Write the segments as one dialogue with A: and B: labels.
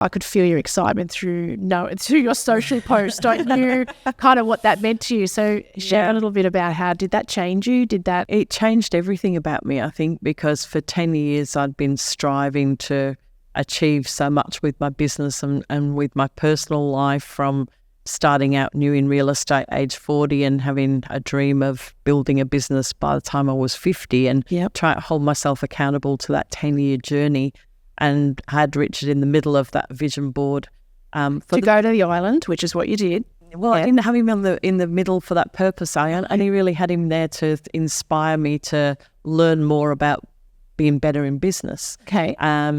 A: I could feel your excitement through your social post, don't you? Kind of what that meant to you. So share a little bit about how did that change you?
B: It changed everything about me, I think, because for 10 years I'd been striving to achieve so much with my business and with my personal life, from starting out new in real estate age 40 and having a dream of building a business by the time I was 50, and try to hold myself accountable to that 10-year journey. And I had Richard in the middle of that vision board.
A: To go to the island, which is what you did.
B: Well, I didn't have him in the middle for that purpose. I only really had him there to inspire me to learn more about being better in business.
A: Okay.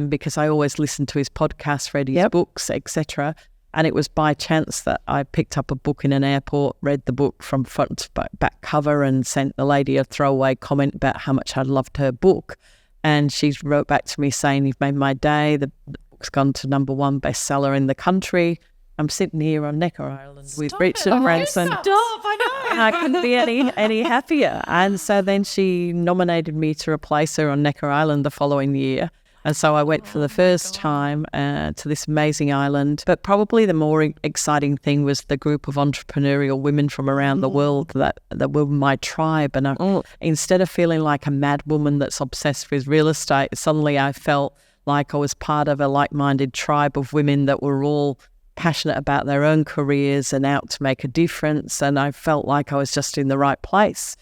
B: Because I always listened to his podcasts, read his books, etc. And it was by chance that I picked up a book in an airport, read the book from front to back cover, and sent the lady a throwaway comment about how much I loved her book. And she wrote back to me saying, "You've made my day. The book's gone to #1 bestseller in the country. I'm sitting here on Necker Island with Richard Branson.
A: Stop, I know.
B: And I couldn't be any happier." And so then she nominated me to replace her on Necker Island the following year. And so I went for the first time to this amazing island. But probably the more exciting thing was the group of entrepreneurial women from around the world that were my tribe. And instead of feeling like a mad woman that's obsessed with real estate, suddenly I felt like I was part of a like-minded tribe of women that were all passionate about their own careers and out to make a difference. And I felt like I was just in the right place.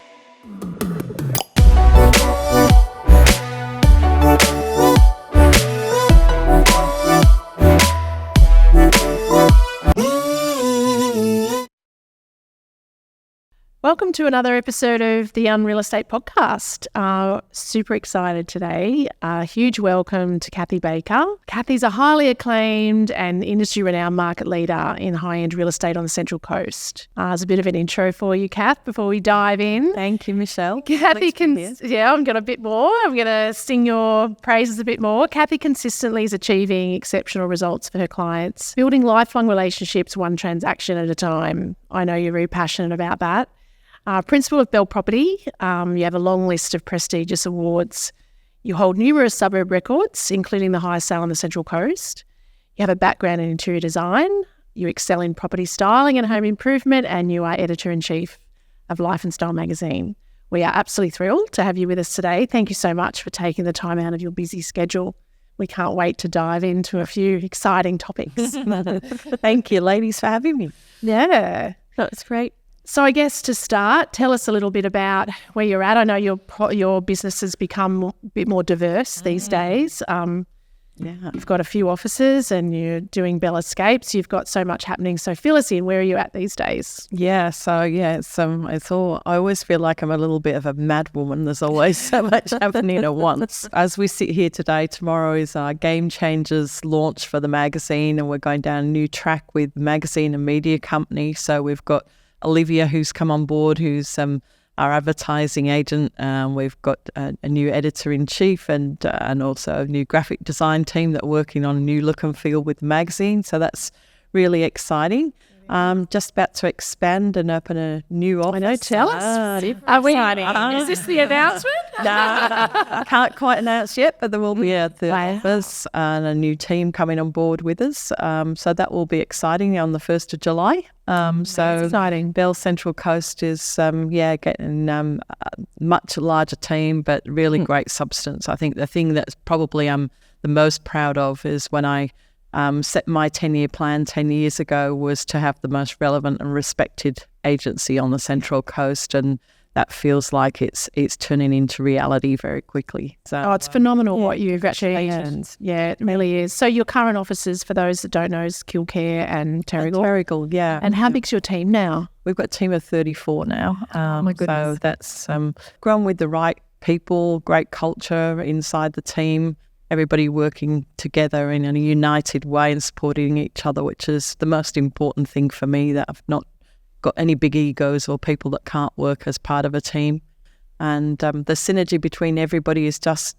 A: Welcome to another episode of the Unreal Estate Podcast. Super excited today. Huge welcome to Cathy Baker. Cathy's a highly acclaimed and industry-renowned market leader in high-end real estate on the Central Coast. As a bit of an intro for you, Kath, before we dive in.
B: Thank you, Michelle.
A: Cathy I'm going a bit more. I'm going to sing your praises a bit more. Cathy consistently is achieving exceptional results for her clients, building lifelong relationships one transaction at a time. I know you're very passionate about that. Principal of Belle Property, you have a long list of prestigious awards. You hold numerous suburb records, including the highest sale on the Central Coast. You have a background in interior design. You excel in property styling and home improvement, and you are editor-in-chief of Life and Style magazine. We are absolutely thrilled to have you with us today. Thank you so much for taking the time out of your busy schedule. We can't wait to dive into a few exciting topics.
B: Thank you, ladies, for having me.
A: Yeah, that's great. So I guess to start, tell us a little bit about where you're at. I know your business has become a bit more diverse these days. You've got a few offices and you're doing Belle Escapes. You've got so much happening. So fill us in. Where are you at these days?
B: It's all. I always feel like I'm a little bit of a mad woman. There's always so much happening at once. As we sit here today, tomorrow is our Game Changers launch for the magazine, and we're going down a new track with the magazine and media company. So we've got Olivia, who's come on board, who's our advertising agent. We've got a new editor-in-chief and also a new graphic design team that are working on a new look and feel with the magazine. So that's really exciting. Just about to expand and open a new office.
A: I know, tell us. Is this the announcement?
B: No, I can't quite announce yet, but there will be a third office and a new team coming on board with us. So that will be exciting on the 1st of July. So
A: exciting.
B: Belle Central Coast is getting a much larger team, but really great substance. I think the thing that's probably I'm the most proud of is when I set my 10-year plan 10 years ago was to have the most relevant and respected agency on the Central Coast, and that feels like it's turning into reality very quickly. So
A: it's phenomenal what you've achieved. Yeah, it really is. So your current offices, for those that don't know, is Kilcare and Terrigal.
B: Terrigal, yeah.
A: And how big's your team now?
B: We've got a team of 34 now.
A: My goodness.
B: So that's grown with the right people, great culture inside the team. Everybody working together in a united way and supporting each other, which is the most important thing for me, that I've not got any big egos or people that can't work as part of a team. And the synergy between everybody is just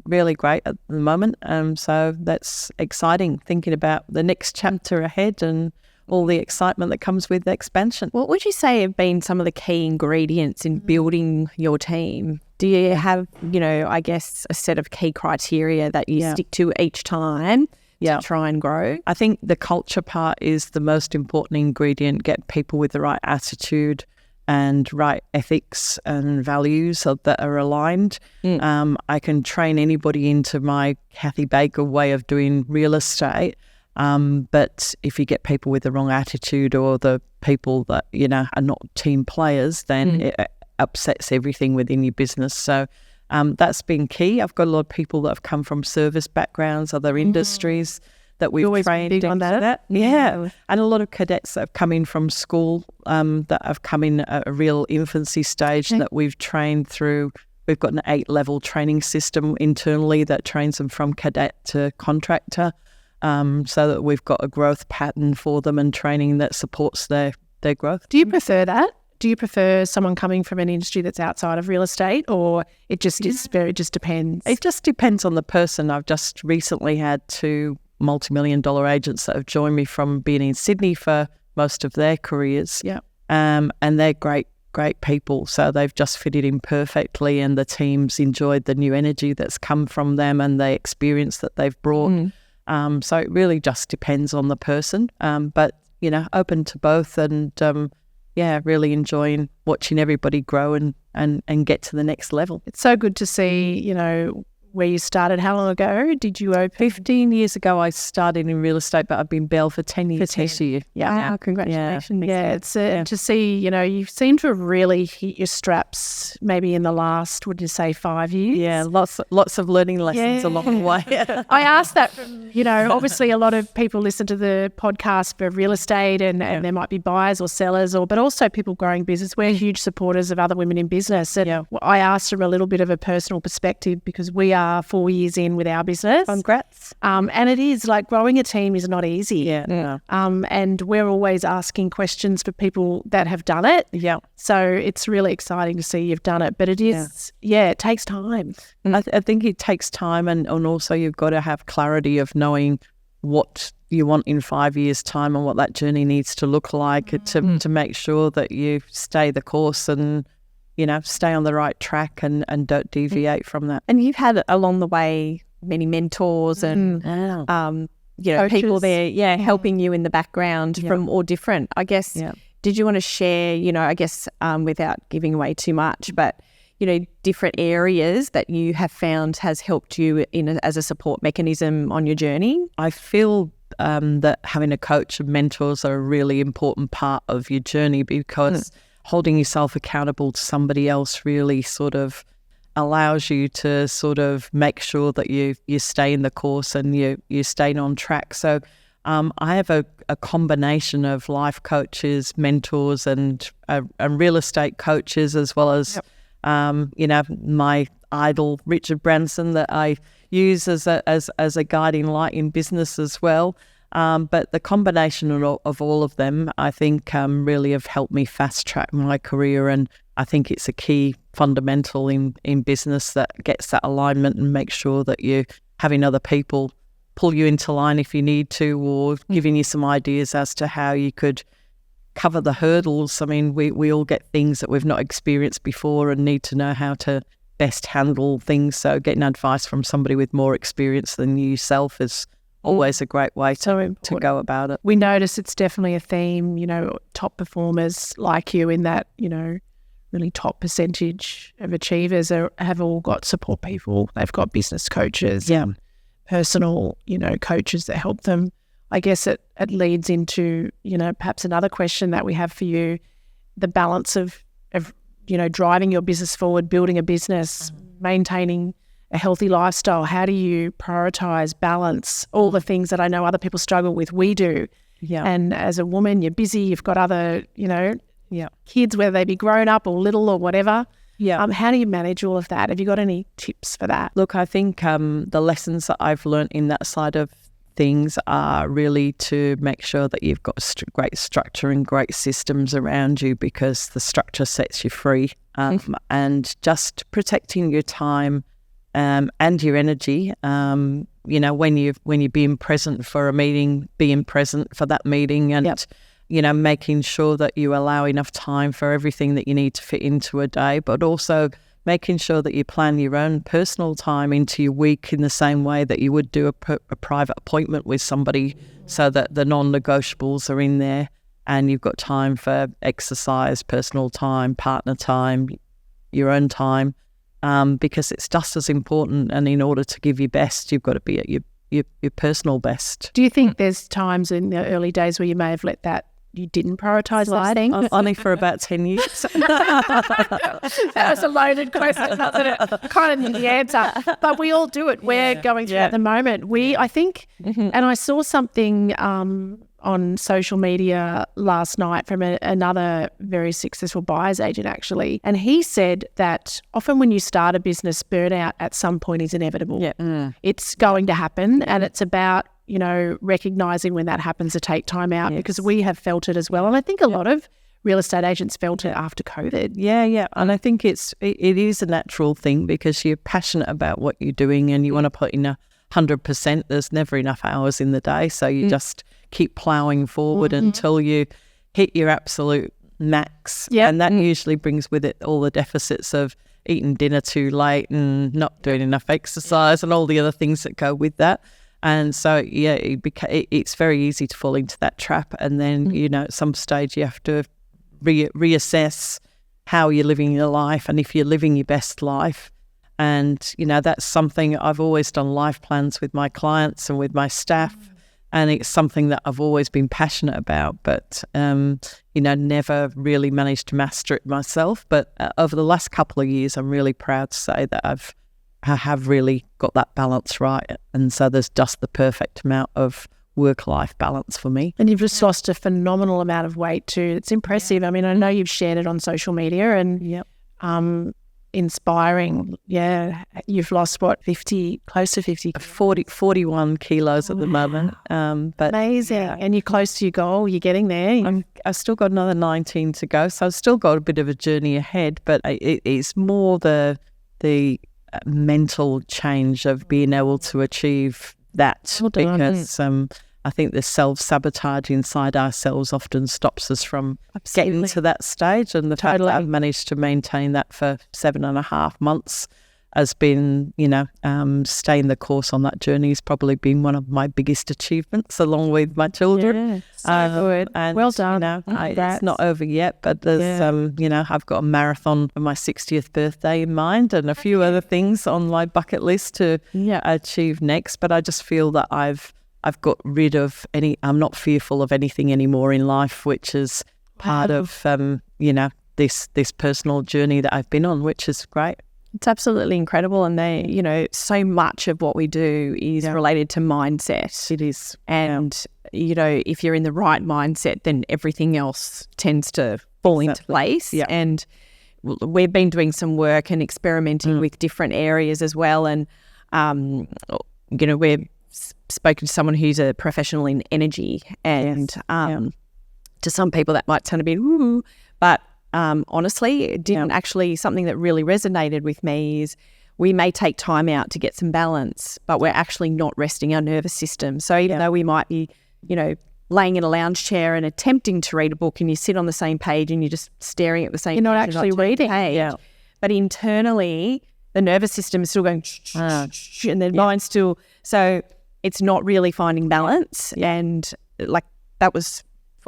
B: really great at the moment. So that's exciting, thinking about the next chapter ahead and all the excitement that comes with the expansion.
C: What would you say have been some of the key ingredients in building your team? Do you have, I guess, a set of key criteria that you stick to each time to try and grow?
B: I think the culture part is the most important ingredient. Get people with the right attitude and right ethics and values that are aligned. I can train anybody into my Cathy Baker way of doing real estate. But if you get people with the wrong attitude or the people that, are not team players, then it upsets everything within your business. So that's been key. I've got a lot of people that have come from service backgrounds, other industries that we've trained
A: on that.
B: Yeah. And a lot of cadets that have come in from school that have come in at a real infancy stage that we've trained through. We've got an 8-level training system internally that trains them from cadet to contractor. So that we've got a growth pattern for them and training that supports their growth.
A: Do you prefer that? Do you prefer someone coming from an industry that's outside of real estate, or it just depends?
B: It just depends on the person. I've just recently had 2 multi-million-dollar agents that have joined me from being in Sydney for most of their careers.
A: Yeah.
B: And they're great people. So they've just fitted in perfectly, and the team's enjoyed the new energy that's come from them and the experience that they've brought. So it really just depends on the person, but, open to both and, really enjoying watching everybody grow and get to the next level.
A: It's so good to see, where you started. How long ago did you open?
B: 15 years ago I started in real estate, but I've been Belle for 10 years this year.
A: Yeah.
C: Wow, congratulations.
A: Yeah, it's to see, you seem to have really hit your straps maybe in the last, would you say, 5 years?
B: Yeah, lots of learning lessons along the way.
A: I asked that from, obviously a lot of people listen to the podcast for real estate and there might be buyers or sellers, but also people growing business. We're huge supporters of other women in business. And I asked from a little bit of a personal perspective because we are 4 years in with our business.
B: Congrats.
A: And it is like growing a team is not easy.
B: Yeah.
A: And we're always asking questions for people that have done it.
B: Yeah.
A: So it's really exciting to see you've done it. But it is, it takes time.
B: I think it takes time and also you've got to have clarity of knowing what you want in 5 years' time and what that journey needs to look like to make sure that you stay the course and stay on the right track and don't deviate from that.
C: And you've had along the way many mentors and, people there, helping you in the background from all different, I guess. Yeah. Did you want to share, without giving away too much, but, different areas that you have found has helped you as a support mechanism on your journey?
B: I feel that having a coach and mentors are a really important part of your journey because holding yourself accountable to somebody else really sort of allows you to sort of make sure that you stay in the course and you stay on track. So I have a combination of life coaches, mentors and real estate coaches as well as, my idol, Richard Branson, that I use as a guiding light in business as well. But the combination of all of them, I think, really have helped me fast track my career. And I think it's a key fundamental in business that gets that alignment and makes sure that you're having other people pull you into line if you need to or giving you some ideas as to how you could cover the hurdles. I mean, we all get things that we've not experienced before and need to know how to best handle things. So getting advice from somebody with more experience than you yourself is always a great way to go about it.
A: We notice it's definitely a theme, top performers like you in that, really top percentage of achievers have all got support people. They've got business coaches, personal, coaches that help them. I guess it leads into, perhaps another question that we have for you, the balance of driving your business forward, building a business, maintaining a healthy lifestyle. How do you prioritize, balance all the things that I know other people struggle with? We do. Yeah. And as a woman, you're busy, you've got other, kids, whether they be grown up or little or whatever. Yeah. How do you manage all of that? Have you got any tips for that?
B: Look, I think the lessons that I've learned in that side of things are really to make sure that you've got great structure and great systems around you because the structure sets you free and just protecting your time and your energy, when you're being present for a meeting, being present for that meeting and, making sure that you allow enough time for everything that you need to fit into a day, but also making sure that you plan your own personal time into your week in the same way that you would do a private appointment with somebody, so that the non-negotiables are in there and you've got time for exercise, personal time, partner time, your own time, because it's just as important. And in order to give your best, you've got to be at your personal best.
A: Do you think there's times in the early days where you may have let that, you didn't prioritise those things?
B: Only for about 10 years.
A: That was a loaded question, wasn't it? Kind of knew the answer. But we all do it. We're going through at the moment. I think, and I saw something on social media last night from another very successful buyer's agent, actually. And he said that often when you start a business, burnout at some point is inevitable.
B: Yeah.
A: It's going to happen, and it's about, recognising when that happens to take time out, because we have felt it as well. And I think a lot of real estate agents felt it after COVID.
B: Yeah. And I think it is a natural thing, because you're passionate about what you're doing and you want to put in 100%. There's never enough hours in the day. So you just keep ploughing forward until you hit your absolute max.
A: Yep.
B: And that usually brings with it all the deficits of eating dinner too late and not doing enough exercise and all the other things that go with that. And so, it's very easy to fall into that trap. And then, at some stage you have to reassess how you're living your life and if you're living your best life. And, that's something I've always done life plans with my clients and with my staff. And it's something that I've always been passionate about, but, never really managed to master it myself. But over the last couple of years, I'm really proud to say that I have really got that balance right. And so there's just the perfect amount of work-life balance for me.
A: And you've just lost a phenomenal amount of weight too. It's impressive. I mean, I know you've shared it on social media, and inspiring. Yeah, you've lost what, 50, close to 50?
B: 41 kilos at the moment. But
A: amazing. And you're close to your goal. You're getting there.
B: I've still got another 19 to go, so I've still got a bit of a journey ahead. But it's more the mental change of being able to achieve that, because I think the self-sabotage inside ourselves often stops us from getting to that stage. And the fact that I've managed to maintain that for 7.5 months has been, staying the course on that journey has probably been one of my biggest achievements, along with my children.
A: Yeah, so good.
B: And,
A: well done.
B: It's not over yet, but there's, I've got a marathon for my 60th birthday in mind, and a few other things on my bucket list to achieve next. But I just feel that I've got rid of I'm not fearful of anything anymore in life, which is part of, this personal journey that I've been on, which is great.
C: It's absolutely incredible. And so much of what we do is related to mindset.
B: It is.
C: And, if you're in the right mindset, then everything else tends to fall into place. Yeah. And we've been doing some work and experimenting with different areas as well. And, we've spoken to someone who's a professional in energy. And to some people that might sound a bit woo, but honestly, it didn't actually. Something that really resonated with me is we may take time out to get some balance, but we're actually not resting our nervous system. So even though we might be, laying in a lounge chair and attempting to read a book, and you sit on the same page and you're just staring at the same
A: you're not actually reading.
C: But internally, the nervous system is still going and the mind's still. So it's not really finding balance. And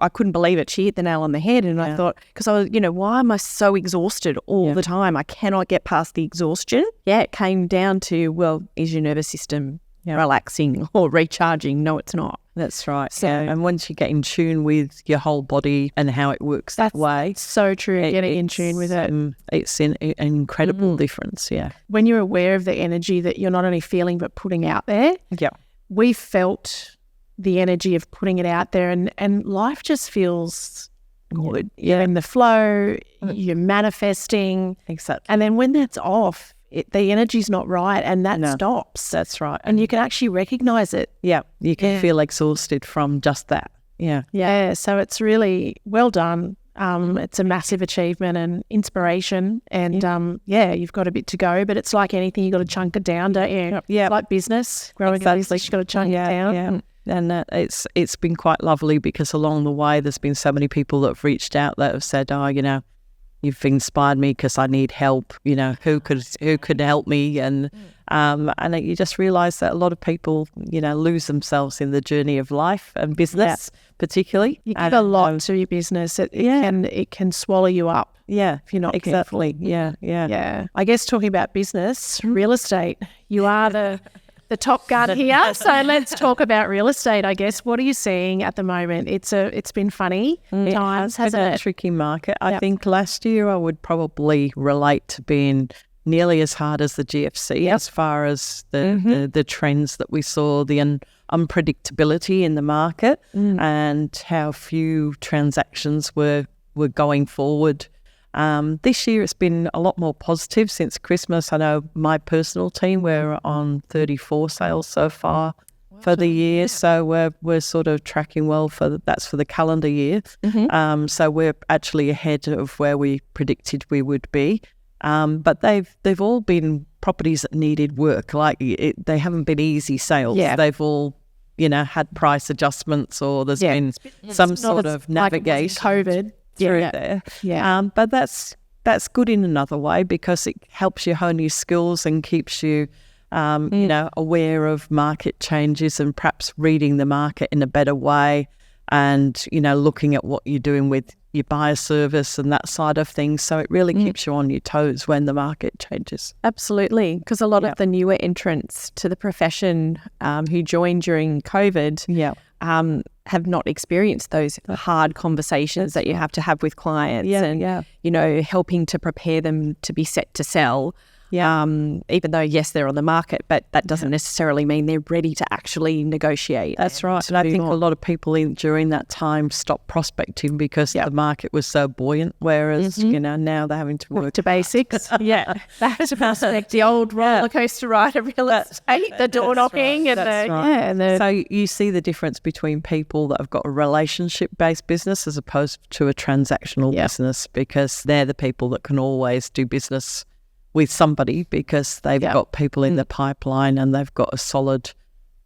C: I couldn't believe it. She hit the nail on the head. And I thought, because I was, why am I so exhausted all the time? I cannot get past the exhaustion. Yeah, it came down to, well, is your nervous system relaxing or recharging? No, it's not.
B: That's right. So, and once you get in tune with your whole body and how it works that way.
A: So true. Getting in tune with it.
B: It's an incredible difference,
A: When you're aware of the energy that you're not only feeling but putting out there.
B: Yeah.
A: We felt the energy of putting it out there, and life just feels good. You're in the flow, you're manifesting.
B: Exactly.
A: And then when that's off, the energy's not right, and that stops.
B: That's right.
A: And you can actually recognise it.
B: Yeah, you can feel exhausted from just that. Yeah.
A: Yeah, so it's really well done. It's a massive achievement and inspiration, and you've got a bit to go, but it's like anything, you've got to chunk it down, don't you?
B: Yeah.
A: Like business, growing a business, you've got to chunk it down.
B: Yeah. And it's been quite lovely, because along the way there's been so many people that have reached out that have said, you've inspired me because I need help. You know, who could help me? And you just realise that a lot of people, you know, lose themselves in the journey of life and business, particularly.
A: You give a lot to your business. It can swallow you up.
B: Yeah,
A: if you're not careful.
B: Yeah.
A: I guess talking about business, real estate, you are the top gun here. So let's talk about real estate, I guess. What are you seeing at the moment? It's been funny times, hasn't it?
B: A tricky market. I think last year I would probably relate to being nearly as hard as the GFC as far as the trends that we saw, the unpredictability in the market and how few transactions were going forward. This year it's been a lot more positive since Christmas. I know my personal team, we're on 34 sales so far for the year. So we're sort of tracking well that's for the calendar year. So we're actually ahead of where we predicted we would be. But they've all been properties that needed work. They haven't been easy sales.
A: Yeah.
B: They've all, you know, had price adjustments or there's been some sort of navigation.
A: COVID.
B: Through there. But that's good in another way because it helps you hone your skills and keeps you, you know, aware of market changes and perhaps reading the market in a better way and, you know, looking at what you're doing with your buyer service and that side of things. So it really keeps you on your toes when the market changes.
C: Absolutely, because a lot of the newer entrants to the profession who joined during COVID have not experienced those hard conversations that you have to have with clients you know, helping to prepare them to be set to sell. Even though, yes, they're on the market, but that doesn't necessarily mean they're ready to actually negotiate.
B: That's right. And I think a lot of people during that time stopped prospecting because the market was so buoyant, whereas, you know, now they're having to work
A: to basics. Back to prospect, the old roller coaster ride of real estate, the door knocking.
B: So you see the difference between people that have got a relationship-based business as opposed to a transactional business, because they're the people that can always do business with somebody because they've got people in the pipeline and they've got a solid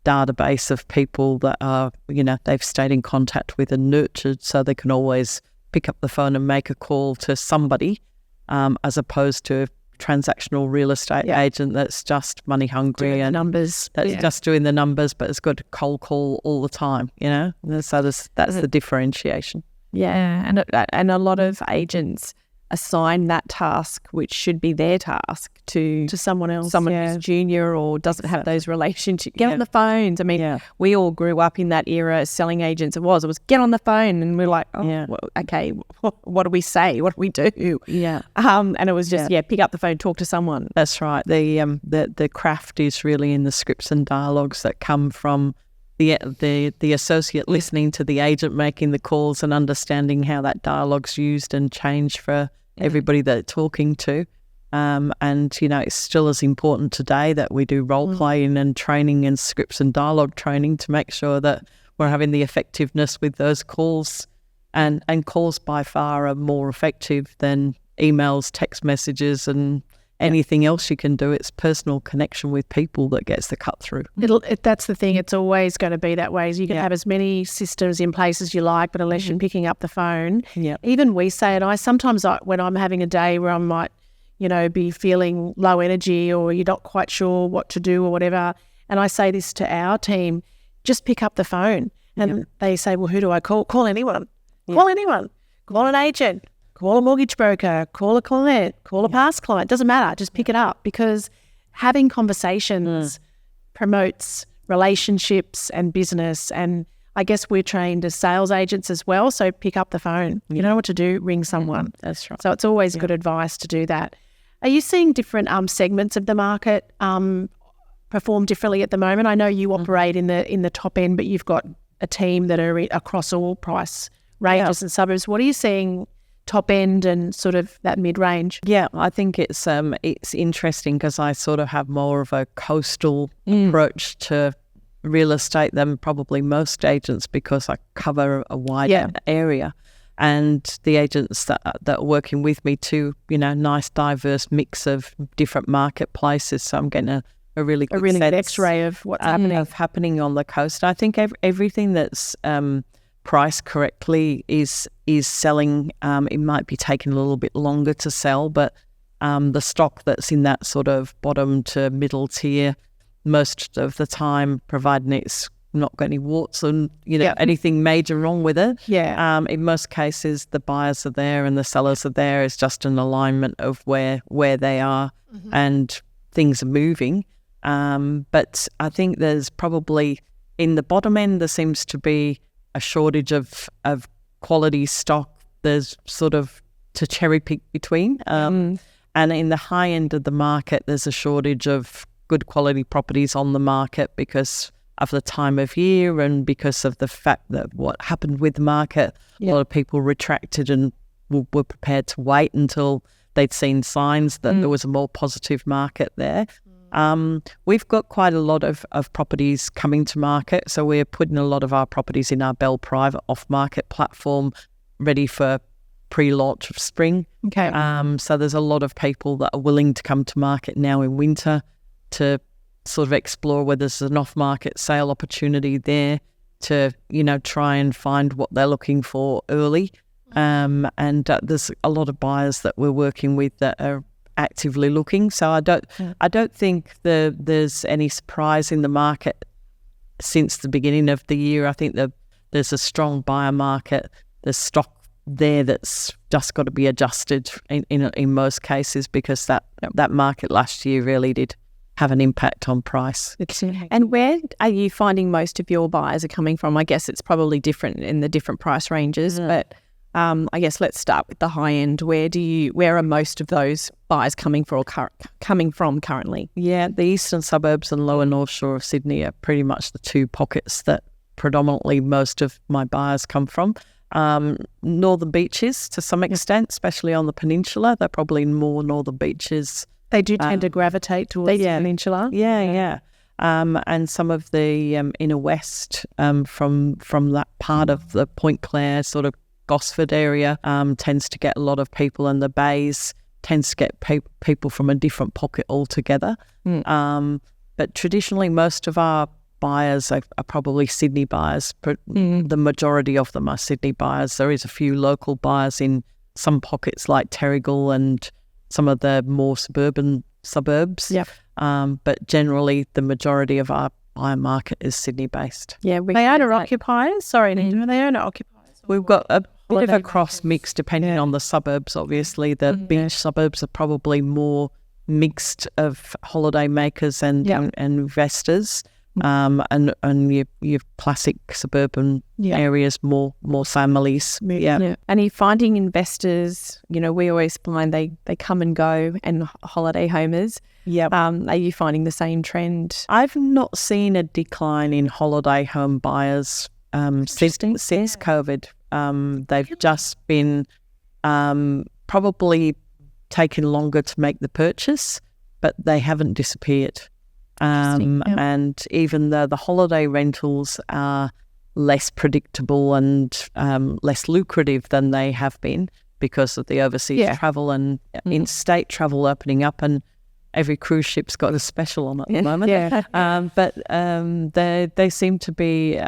B: database of people that are, you know, they've stayed in contact with and nurtured, so they can always pick up the phone and make a call to somebody, as opposed to a transactional real estate agent that's just money hungry and
A: numbers.
B: That's just doing the numbers, but it's got to cold call all the time, you know. And so that's the differentiation.
C: Yeah, and a lot of agents assign that task, which should be their task, to
A: someone else,
C: who's junior or doesn't have those relationships. Get on the phones. I mean, we all grew up in that era. Selling agents, it was get on the phone, and we're like, well, okay, what do we say? What do we do? And it was just pick up the phone, talk to someone.
B: That's right. The craft is really in the scripts and dialogues that come from the associate listening to the agent making the calls and understanding how that dialogue's used and changed for everybody that they're talking to. And, you know, it's still as important today that we do role playing and training and scripts and dialogue training to make sure that we're having the effectiveness with those calls. And calls by far are more effective than emails, text messages and anything else you can do. It's personal connection with people that gets the cut through.
A: That's the thing. It's always going to be that way. You can have as many systems in place as you like, but unless you're picking up the phone, even we say it. Sometimes when I'm having a day where I might, you know, be feeling low energy or you're not quite sure what to do or whatever, and I say this to our team, just pick up the phone. And they say, well, who do I call? Call anyone. Call anyone. Call an agent. Call a mortgage broker, call a client, call a past client. Doesn't matter. Just pick it up, because having conversations promotes relationships and business. And I guess we're trained as sales agents as well. So pick up the phone. You know what to do, ring someone.
B: That's right.
A: So it's always good advice to do that. Are you seeing different segments of the market perform differently at the moment? I know you operate in the top end, but you've got a team that are across all price ranges and suburbs. What are you seeing top end and sort of that mid-range?
B: Yeah, I think it's interesting because I sort of have more of a coastal approach to real estate than probably most agents, because I cover a wide area. And the agents that are working with me too, you know, nice diverse mix of different marketplaces. So I'm getting a really good
A: X-ray of what's
B: happening on the coast. I think everything that's priced correctly is selling. It might be taking a little bit longer to sell, but the stock that's in that sort of bottom to middle tier, most of the time, providing it's not got any warts and anything major wrong with it. In most cases, the buyers are there and the sellers are there. It's just an alignment of where they are, and things are moving. But I think there's probably in the bottom end there seems to be a shortage of quality stock. There's sort of to cherry pick between. And in the high end of the market, there's a shortage of good quality properties on the market because of the time of year and because of the fact that what happened with the market, a lot of people retracted and were prepared to wait until they'd seen signs that there was a more positive market there. We've got quite a lot of properties coming to market, so we're putting a lot of our properties in our Belle private off-market platform ready for pre-launch of spring. So there's a lot of people that are willing to come to market now in winter to sort of explore whether there's an off-market sale opportunity there to, try and find what they're looking for early. And there's a lot of buyers that we're working with that are actively looking. So I don't think there's any surprise in the market since the beginning of the year. I think there's a strong buyer market. There's stock there that's just got to be adjusted in most cases because that market last year really did have an impact on price.
C: And where are you finding most of your buyers are coming from? I guess it's probably different in the different price ranges, but I guess let's start with the high end. Where are most of those buyers coming from currently?
B: Yeah, the eastern suburbs and lower north shore of Sydney are pretty much the two pockets that predominantly most of my buyers come from. Northern beaches to some extent, especially on the peninsula. They're probably more northern beaches.
A: They do tend to gravitate towards the peninsula.
B: And some of the inner west from that part of the Point Clare sort of Gosford area tends to get a lot of people, and the bays tends to get people from a different pocket altogether. But traditionally, most of our buyers are probably Sydney buyers. The majority of them are Sydney buyers. There is a few local buyers in some pockets like Terrigal and some of the more suburban suburbs. But generally, the majority of our buyer market is Sydney-based.
A: They owner-occupiers? Sorry, Nina, they owner-occupiers?
B: We've got a bit of a cross mix depending on the suburbs, obviously. The beach suburbs are probably more mixed of holiday makers and investors. And your classic suburban areas, more families.
C: And are you finding investors, we always find they come and go, and holiday homers. Are you finding the same trend?
B: I've not seen a decline in holiday home buyers since COVID. They've just been probably taking longer to make the purchase, but they haven't disappeared. And even though the holiday rentals are less predictable and less lucrative than they have been because of the overseas travel and interstate travel opening up, and every cruise ship's got a special on at the moment. But they seem to be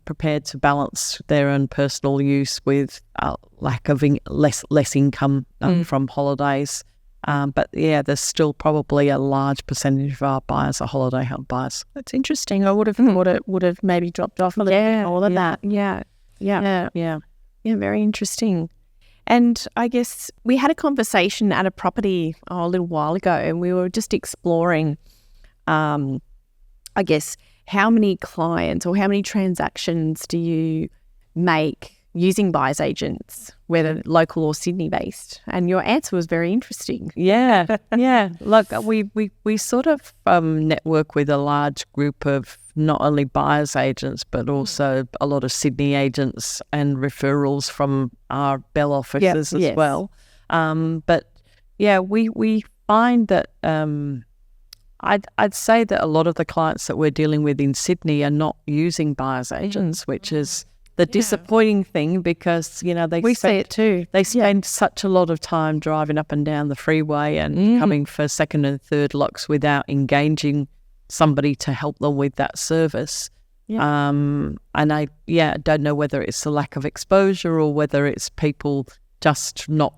B: prepared to balance their own personal use with lack of less income from holidays. But there's still probably a large percentage of our buyers are holiday home buyers.
A: That's interesting. I would have thought it would have maybe dropped off a little bit more than that.
C: Yeah, very interesting. And I guess we had a conversation at a property a little while ago, and we were just exploring, I guess, how many clients or how many transactions do you make using buyer's agents, whether local or Sydney-based? And your answer was very interesting.
B: Look, we sort of network with a large group of not only buyer's agents, but also a lot of Sydney agents and referrals from our Belle offices as well. But we find that I'd say that a lot of the clients that we're dealing with in Sydney are not using buyer's agents, which is the disappointing thing, because
A: we see it too.
B: They spend such a lot of time driving up and down the freeway and coming for second and third locks without engaging somebody to help them with that service. And I don't know whether it's a lack of exposure or whether it's people just not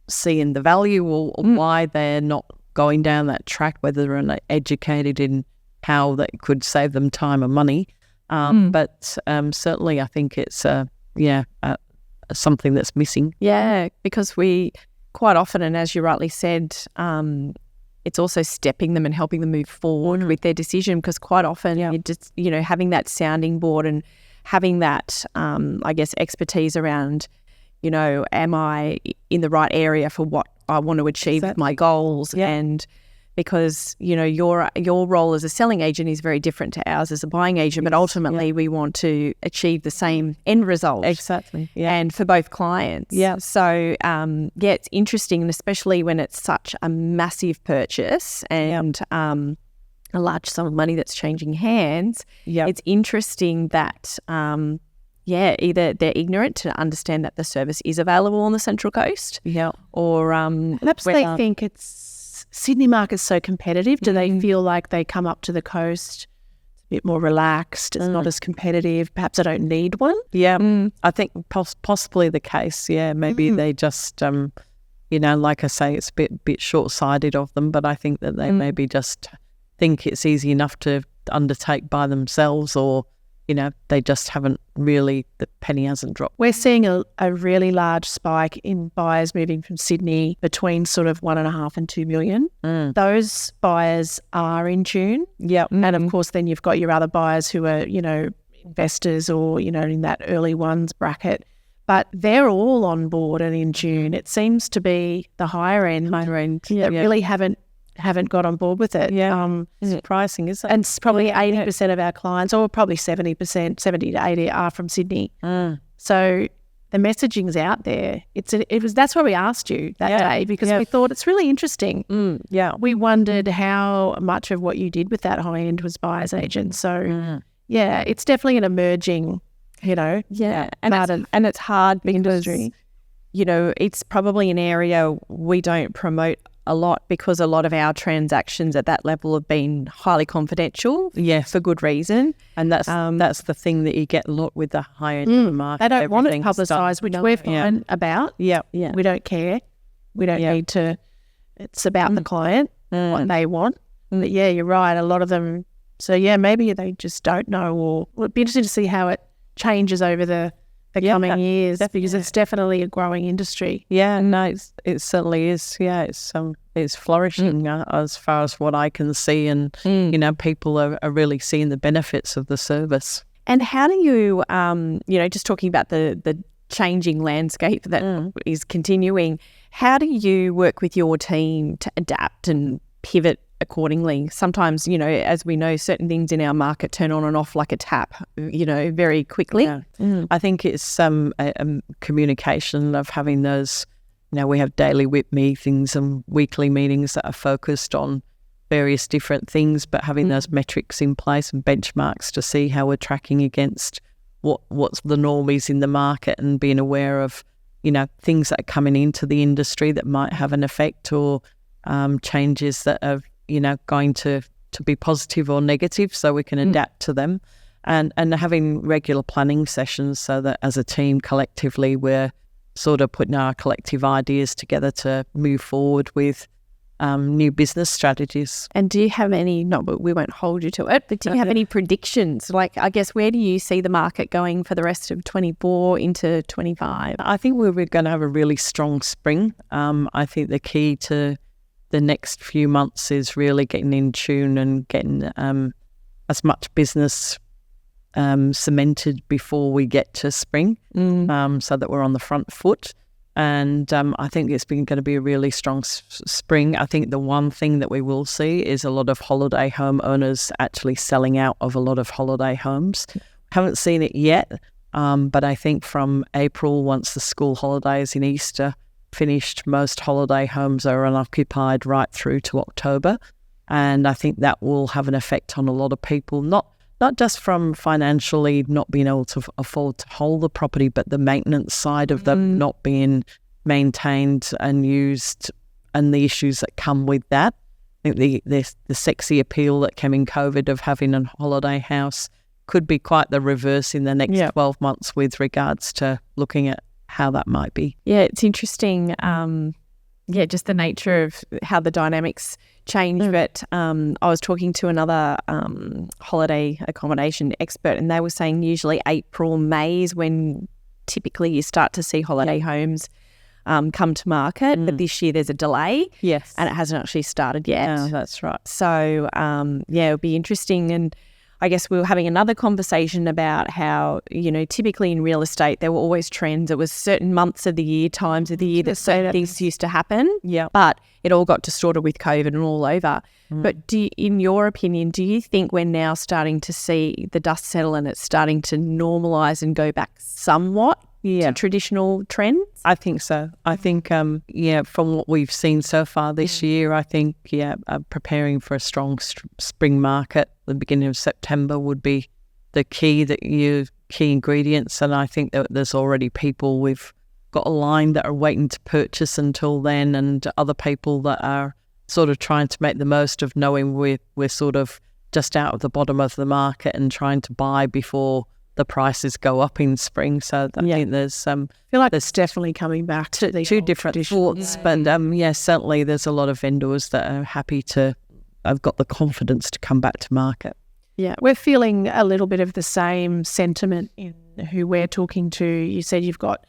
B: seeing the value or why they're not going down that track, whether they're not educated in how that could save them time and money. But certainly I think it's something that's missing.
C: Yeah, because we quite often, and as you rightly said, it's also stepping them and helping them move forward with their decision, because quite often you just, having that sounding board and having that, expertise around, am I in the right area for what I want to achieve with my goals? And because, your role as a selling agent is very different to ours as a buying agent, but ultimately we want to achieve the same end result.
B: Exactly. Yeah.
C: And for both clients. Yeah. So, it's interesting, and especially when it's such a massive purchase and a large sum of money that's changing hands, it's interesting that either they're ignorant to understand that the service is available on the Central Coast, or
A: perhaps they think Sydney market's so competitive. Do they feel like they come up to the coast, it's a bit more relaxed, it's not as competitive, perhaps I don't need one?
B: I think possibly the case. Maybe they just like I say, it's a bit short-sighted of them, but I think that they maybe just think it's easy enough to undertake by themselves, or they just haven't really, the penny hasn't dropped.
A: We're seeing a really large spike in buyers moving from Sydney between sort of 1.5 and 2 million. Those buyers are in tune. And of course, then you've got your other buyers who are, investors or, in that early ones bracket. But they're all on board and in tune. It seems to be the higher end that really haven't got on board with it.
B: Surprising, isn't it?
A: And it's probably 80% of our clients, or probably 70%, 70 to 80 are from Sydney. So the messaging's out there. That's why we asked you that day, because we thought it's really interesting. We wondered how much of what you did with that high end was buyer's agent. So it's definitely an emerging,
C: and it's hard because it's probably an area we don't promote a lot, because a lot of our transactions at that level have been highly confidential, for good reason.
B: And that's the thing that you get a lot with the high end market.
A: They don't want it publicised, which we're fine about. We don't care. We don't need to. It's about the client, what they want. But you're right. A lot of them. So maybe they just don't know, or it'd be interesting to see how it changes over the coming years, because it's definitely a growing industry.
B: It certainly is. It's flourishing as far as what I can see, and people are really seeing the benefits of the service.
C: And how do you, just talking about the changing landscape that is continuing, how do you work with your team to adapt and pivot accordingly? Sometimes, as we know, certain things in our market turn on and off like a tap, very quickly.
B: I think it's a communication of having those, we have daily WIP meetings and weekly meetings that are focused on various different things, but having those metrics in place and benchmarks to see how we're tracking against what's the normies in the market, and being aware of, things that are coming into the industry that might have an effect, or changes that are going to be positive or negative, so we can adapt to them, and having regular planning sessions, so that as a team collectively we're sort of putting our collective ideas together to move forward with new business strategies.
C: And do you have any, we won't hold you to it, but do you have any predictions? Like, I guess, where do you see the market going for the rest of 24 into 25?
B: I think we're going to have a really strong spring. I think the key to the next few months is really getting in tune and getting as much business cemented before we get to spring, so that we're on the front foot. And I think it's going to be a really strong spring. I think the one thing that we will see is a lot of holiday home owners actually selling out of a lot of holiday homes. Haven't seen it yet, but I think from April, once the school holidays in Easter finished, most holiday homes are unoccupied right through to October. And I think that will have an effect on a lot of people, not just from financially not being able to afford to hold the property, but the maintenance side of them not being maintained and used, and the issues that come with that. I think the sexy appeal that came in COVID of having a holiday house could be quite the reverse in the next 12 months with regards to looking at how that might be.
C: Yeah, it's interesting. Just the nature of how the dynamics change. But I was talking to another holiday accommodation expert, and they were saying usually April, May is when typically you start to see holiday homes come to market. But this year there's a delay.
B: Yes.
C: And it hasn't actually started yet.
B: Oh, that's right.
C: So, it'll be interesting. And I guess we were having another conversation about how, typically in real estate, there were always trends. It was certain months of the year, times of the year that certain things used to happen.
B: Yeah.
C: But it all got distorted with COVID and all over. But in your opinion, do you think we're now starting to see the dust settle and it's starting to normalise and go back somewhat to traditional trends?
B: I think so. I think, from what we've seen so far this year, I think, preparing for a strong spring market, the beginning of September would be the key ingredients. And I think that there's already people we've got a line that are waiting to purchase until then, and other people that are sort of trying to make the most of knowing we're sort of just out of the bottom of the market and trying to buy before the prices go up in spring. So I think there's
A: I feel like it's definitely coming back to the
B: two different thoughts. But certainly there's a lot of vendors that are happy to have got the confidence to come back to market.
A: Yeah, we're feeling a little bit of the same sentiment in who we're talking to. You said you've got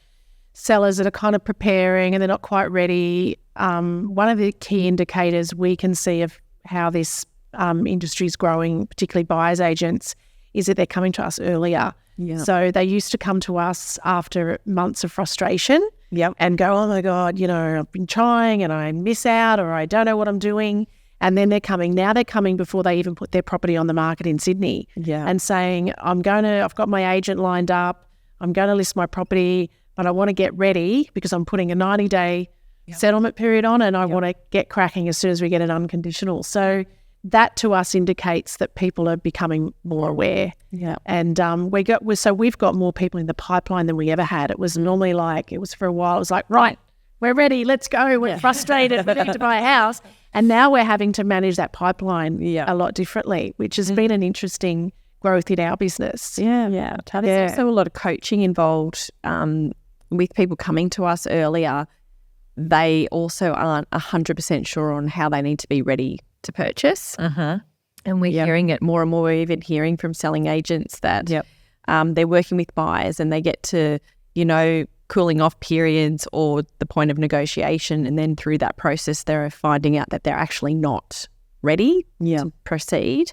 A: sellers that are kind of preparing and they're not quite ready. One of the key indicators we can see of how this industry is growing, particularly buyers agents, is that they're coming to us earlier. Yeah. So they used to come to us after months of frustration and go, oh my God, I've been trying and I miss out, or I don't know what I'm doing. And then they're coming. Now they're coming before they even put their property on the market in Sydney and saying, I've got my agent lined up, I'm going to list my property, but I want to get ready because I'm putting a 90-day settlement period on, and I want to get cracking as soon as we get an unconditional. So that to us indicates that people are becoming more aware. Yeah. And we've got more people in the pipeline than we ever had. It was normally for a while, it was like, right, we're ready, let's go. We're frustrated, we need to buy a house. And now we're having to manage that pipeline a lot differently, which has been an interesting growth in our business.
C: Yeah. There's also a lot of coaching involved with people coming to us earlier. They also aren't 100% sure on how they need to be ready to purchase. And we're hearing it more and more. We're even hearing from selling agents that they're working with buyers and they get to, cooling off periods or the point of negotiation, and then through that process they're finding out that they're actually not ready to proceed.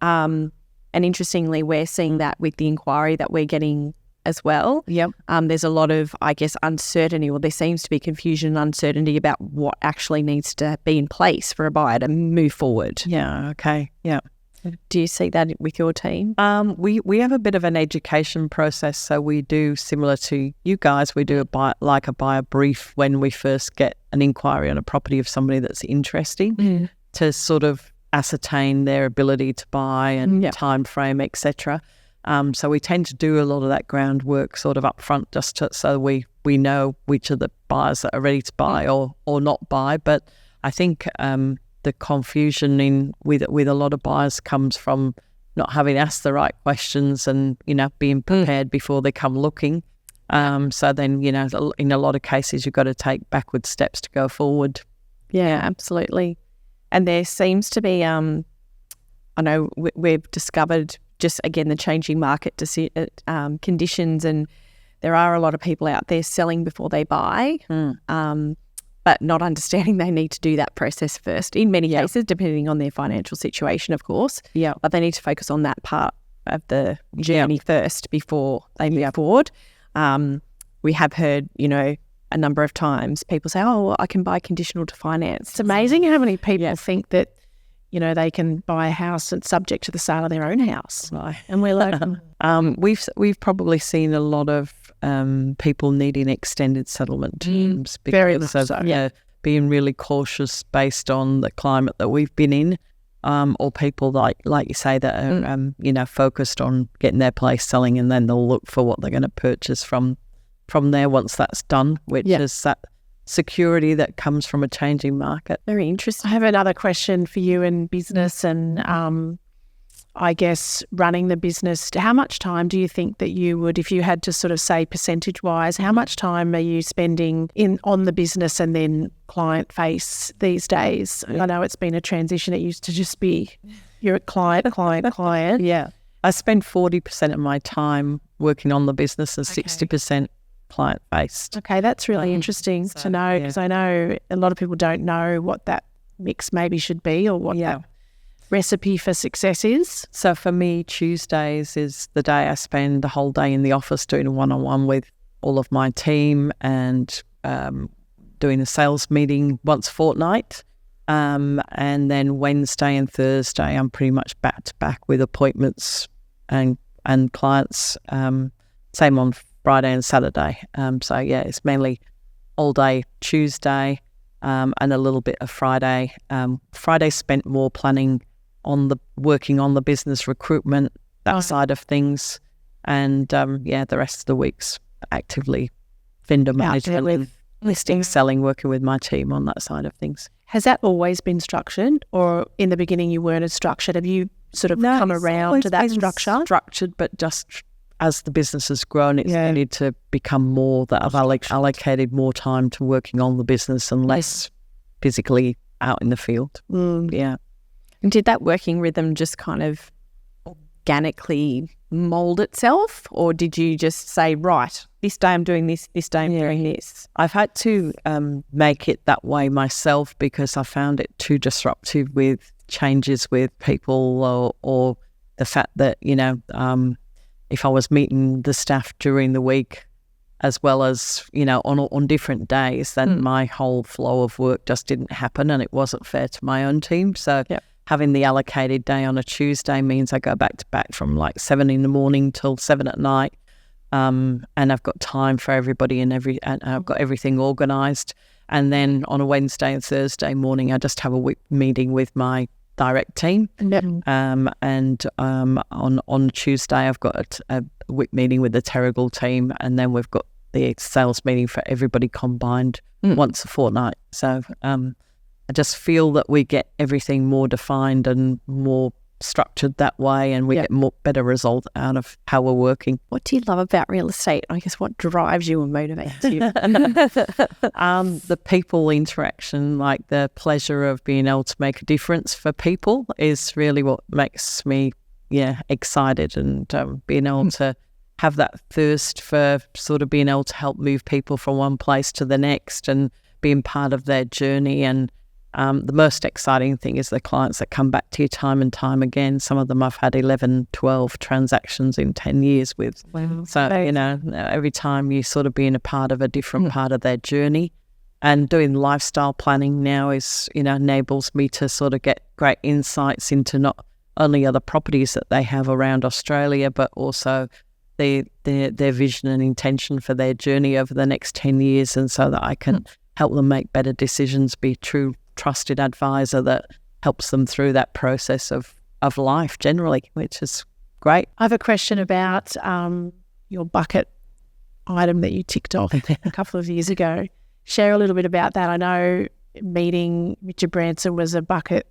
C: And interestingly, we're seeing that with the inquiry that we're getting as well. There's a lot of, I guess, uncertainty, or there seems to be confusion and uncertainty about what actually needs to be in place for a buyer to move forward. Do you see that with your team?
B: We have a bit of an education process, so we do similar to you guys. We do a buyer brief when we first get an inquiry on a property of somebody that's interesting to sort of ascertain their ability to buy and time frame, etc. So we tend to do a lot of that groundwork sort of up front, just so we know which of the buyers that are ready to buy or not buy. But I think the confusion with a lot of buyers comes from not having asked the right questions and, being prepared before they come looking. So then, in a lot of cases, you've got to take backward steps to go forward.
C: Yeah, absolutely. And there seems to be, I know we've discovered just, again, the changing market conditions, and there are a lot of people out there selling before they buy. But not understanding they need to do that process first in many cases, depending on their financial situation, of course. But they need to focus on that part of the journey first before they move forward. We have heard, a number of times people say, oh, well, I can buy conditional to finance.
A: It's amazing how many people think that, they can buy a house that's subject to the sale of their own house.
B: Right.
A: And we're like...
B: We've probably seen a lot of people needing extended settlement terms because of being really cautious based on the climate that we've been in, or people like you say that are focused on getting their place selling, and then they'll look for what they're going to purchase from there once that's done, which is that security that comes from a changing market.
C: Very interesting.
A: I have another question for you in business, and I guess, running the business, how much time do you think that you would, if you had to sort of say percentage-wise, how much time are you spending on the business and then client face these days? I know it's been a transition. It used to just be you're a client.
B: Yeah. I spend 40% of my time working on the business and 60% client-based.
A: Okay, that's really interesting to know, because I know a lot of people don't know what that mix maybe should be or what that recipe for success is.
B: So for me, Tuesdays is the day I spend the whole day in the office doing a one-on-one with all of my team and doing a sales meeting once a fortnight. And then Wednesday and Thursday, I'm pretty much back to back with appointments and clients. Same on Friday and Saturday. So yeah, it's mainly all day Tuesday and a little bit of Friday. Friday spent more planning working on the business recruitment, that side of things. And the rest of the week's actively vendor management with listings, selling, working with my team on that side of things.
A: Has that always been structured, or in the beginning you weren't as structured? Have you sort of come around to that structure?
B: Structured, but just as the business has grown, it's needed to become more that I've allocated more time to working on the business and less physically out in the field. Yeah.
C: And did that working rhythm just kind of organically mould itself, or did you just say, right, this day I'm doing this day I'm doing this?
B: I've had to make it that way myself because I found it too disruptive with changes with people or the fact that, if I was meeting the staff during the week as well as, on different days, then my whole flow of work just didn't happen and it wasn't fair to my own team. So having the allocated day on a Tuesday means I go back to back from like 7 a.m. till 7 p.m. And I've got time for everybody and I've got everything organised. And then on a Wednesday and Thursday morning, I just have a week meeting with my direct team. And on Tuesday, I've got a week meeting with the Terrigal team, and then we've got the sales meeting for everybody combined once a fortnight. So I just feel that we get everything more defined and more structured that way, and we get better result out of how we're working.
C: What do you love about real estate? I guess what drives you and motivates you?
B: The people interaction, like the pleasure of being able to make a difference for people is really what makes me excited, and being able to have that thirst for sort of being able to help move people from one place to the next and being part of their journey. And the most exciting thing is the clients that come back to you time and time again. Some of them I've had 11, 12 transactions in 10 years with. Wow. So, every time you sort of being a part of a different part of their journey, and doing lifestyle planning now is, enables me to sort of get great insights into not only other properties that they have around Australia, but also their vision and intention for their journey over the next 10 years. And so that I can help them make better decisions, be true trusted advisor that helps them through that process of life generally, which is great.
A: I have a question about your bucket item that you ticked off a couple of years ago. Share a little bit about that. I know meeting Richard Branson was a bucket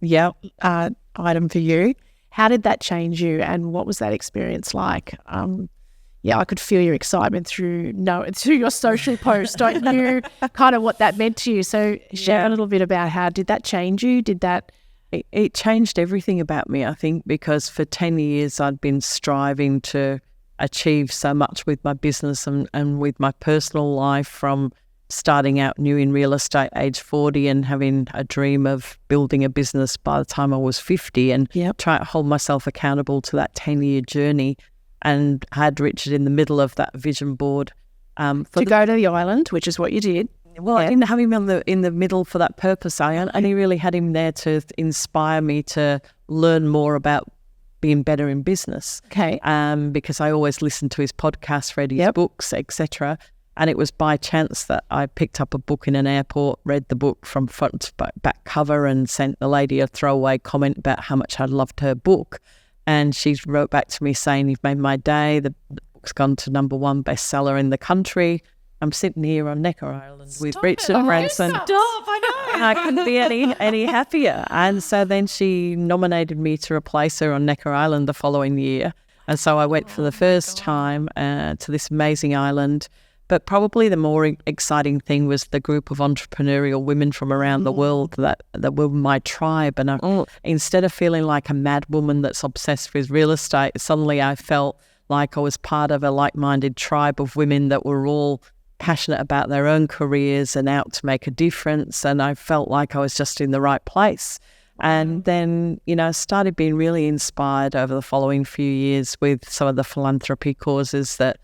A: item for you. How did that change you, and what was that experience like? I could feel your excitement through your social post, don't you? Kind of what that meant to you. So share a little bit about how did that change you?
B: It changed everything about me, I think, because for 10 years I'd been striving to achieve so much with my business and with my personal life, from starting out new in real estate age 40 and having a dream of building a business by the time I was 50, and try to hold myself accountable to that 10-year journey. And had Richard in the middle of that vision board.
A: To go to the island, which is what you did.
B: Well, I didn't have him in the middle for that purpose. I only really had him there to inspire me to learn more about being better in business.
A: Okay.
B: Because I always listened to his podcasts, read his books, etc. And it was by chance that I picked up a book in an airport, read the book from front to back cover, and sent the lady a throwaway comment about how much I loved her book. And she wrote back to me saying, "You've made my day. The book's gone to #1 bestseller in the country. I'm sitting here on Necker Island with Richard Branson.
C: Stop, I know.
B: And I couldn't be any happier. And so then she nominated me to replace her on Necker Island the following year. And so I went for the first time to this amazing island. But probably the more exciting thing was the group of entrepreneurial women from around the world that were my tribe. And instead of feeling like a mad woman that's obsessed with real estate, suddenly I felt like I was part of a like-minded tribe of women that were all passionate about their own careers and out to make a difference. And I felt like I was just in the right place. And then, started being really inspired over the following few years with some of the philanthropy causes that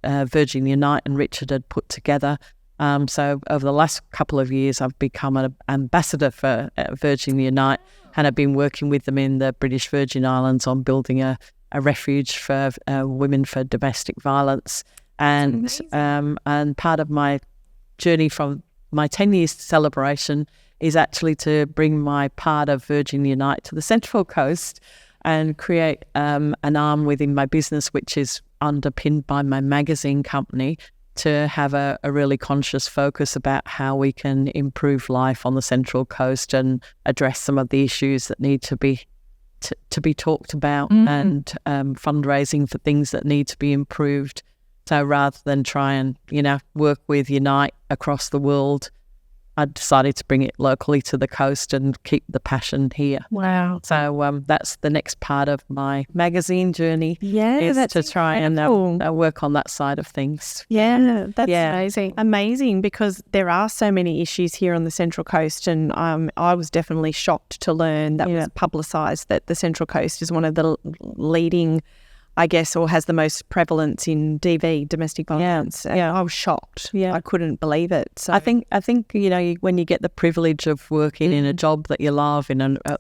B: Virgin Unite and Richard had put together. So over the last couple of years, I've become an ambassador for Virgin Unite, and I've been working with them in the British Virgin Islands on building a refuge for women for domestic violence. And part of my journey from my 10 years celebration is actually to bring my part of Virgin Unite to the Central Coast and create an arm within my business, which is underpinned by my magazine company, to have a really conscious focus about how we can improve life on the Central Coast and address some of the issues that need to be talked about, and fundraising for things that need to be improved. So rather than try and, work with Unite across the world, I decided to bring it locally to the coast and keep the passion here.
A: Wow.
B: So that's the next part of my magazine journey.
C: Yeah,
B: is
C: that's
B: to try and work on that side of things.
C: Yeah, that's
A: amazing.
C: Amazing, because there are so many issues here on the Central Coast, and I was definitely shocked to learn that was publicised that the Central Coast is one of the leading, I guess, or has the most prevalence in DV, domestic violence. Yeah. I was shocked. Yeah. I couldn't believe it. So
B: I think when you get the privilege of working in a job that you love,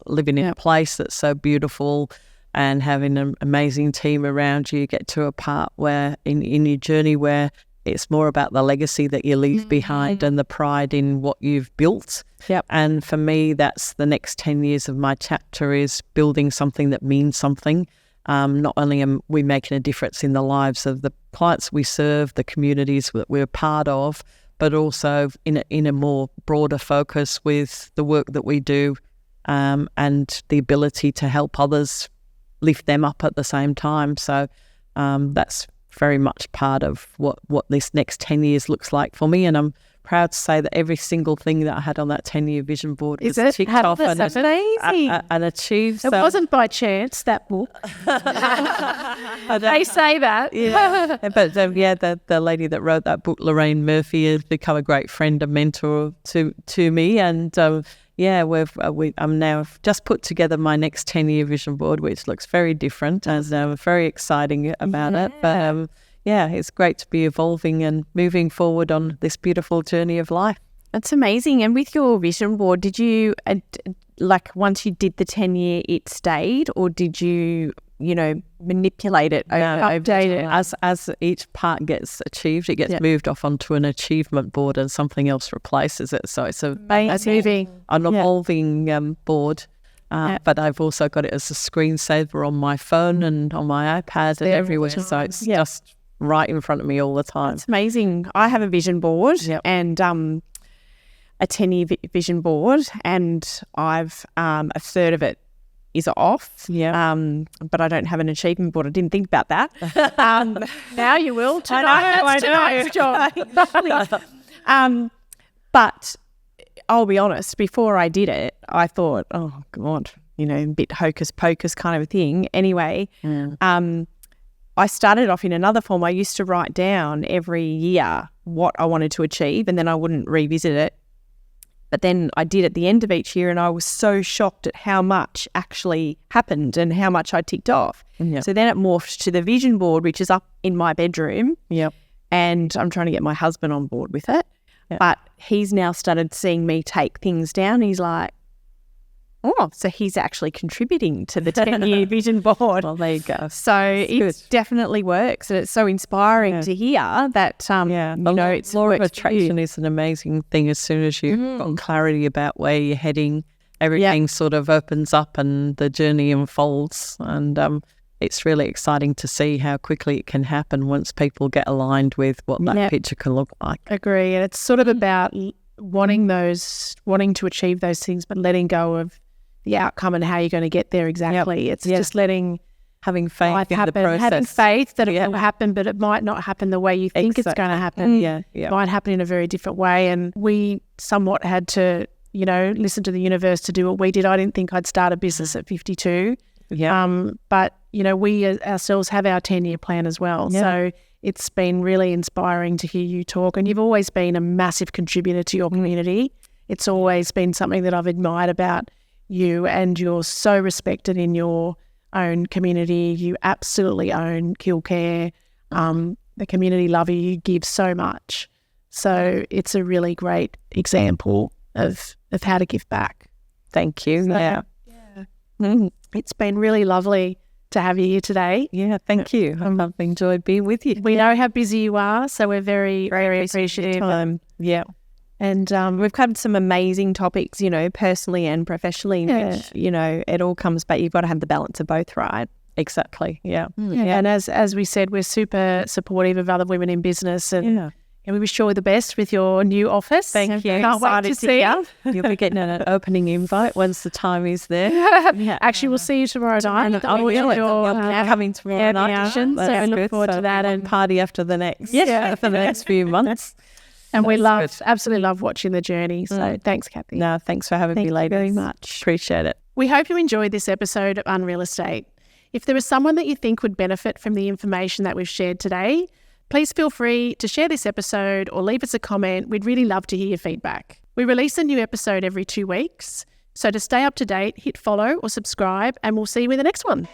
B: living in a place that's so beautiful and having an amazing team around you, get to a part where in your journey where it's more about the legacy that you leave behind and the pride in what you've built.
C: Yep.
B: And for me, that's the next 10 years of my chapter, is building something that means something. Not only are we making a difference in the lives of the clients we serve, the communities that we're part of, but also in a more broader focus with the work that we do, and the ability to help others lift them up at the same time. So that's very much part of what this next 10 years looks like for me. And I'm proud to say that every single thing that I had on that 10-year vision board was ticked off and achieved.
A: It wasn't by chance, that book. They say that.
B: Yeah. But the lady that wrote that book, Lorraine Murphy, has become a great friend and mentor to me. And I'm now just put together my next 10-year vision board, which looks very different, and I'm very exciting about it. But it's great to be evolving and moving forward on this beautiful journey of life.
C: That's amazing. And with your vision board, did you, once you did the 10-year, it stayed, or did you, manipulate it, update it?
B: As each part gets achieved, it gets moved off onto an achievement board and something else replaces it. So it's an evolving board. But I've also got it as a screensaver on my phone and on my iPad and everywhere. So it's just right in front of me all the time.
C: It's amazing. I have a vision board and a 10-year vision board, and I've a third of it is off. But I don't have an achievement board. I didn't think about that.
A: Now you will. Tonight's job.
C: But I'll be honest, before I did it, I thought, oh God, a bit hocus pocus kind of a thing. Anyway, I started off in another form. I used to write down every year what I wanted to achieve, and then I wouldn't revisit it. But then I did at the end of each year, and I was so shocked at how much actually happened and how much I ticked off. So then it morphed to the vision board, which is up in my bedroom. And I'm trying to get my husband on board with it. But he's now started seeing me take things down. He's like, oh, so he's actually contributing to the 10-year vision board.
B: Well, there you go.
C: So it definitely works, and it's so inspiring to hear that, it's
B: law of attraction is an amazing thing. As soon as you've got clarity about where you're heading, everything sort of opens up and the journey unfolds. And it's really exciting to see how quickly it can happen once people get aligned with what that picture can look like.
A: Agree. And it's sort of about wanting to achieve those things, but letting go of the outcome and how you're going to get there exactly. It's just
B: having faith in the process.
A: Having faith that it will happen, but it might not happen the way you think it's going to happen. It might happen in a very different way. And we somewhat had to, listen to the universe to do what we did. I didn't think I'd start a business at 52. But, we ourselves have our 10-year plan as well. So it's been really inspiring to hear you talk. And you've always been a massive contributor to your community. It's always been something that I've admired about you, and you're so respected in your own community. You absolutely own Killcare. The community love you. You give so much. So it's a really great example of how to give back.
B: Thank you.
A: It's been really lovely to have you here today.
B: Yeah, thank you. I've enjoyed being with you.
A: We know how busy you are, so we're very, very appreciative.
C: And we've covered some amazing topics, personally and professionally, which, it all comes back. You've got to have the balance of both, right?
B: Exactly.
A: And as we said, we're super supportive of other women in business, and we wish you all the best with your new office.
B: Thank you.
A: Can't wait to see you.
B: You'll be getting an opening invite once the time is there.
A: Actually, we'll see you tomorrow night.
B: Coming tomorrow night.
A: So we look forward to that, and
B: party after the next. For the next few months.
A: And we absolutely love watching the journey. So thanks, Cathy.
B: No, thanks for having me, ladies.
A: Very much.
B: Appreciate it.
A: We hope you enjoyed this episode of Unreal Estate. If there is someone that you think would benefit from the information that we've shared today, please feel free to share this episode or leave us a comment. We'd really love to hear your feedback. We release a new episode every 2 weeks. So to stay up to date, hit follow or subscribe, and we'll see you in the next one.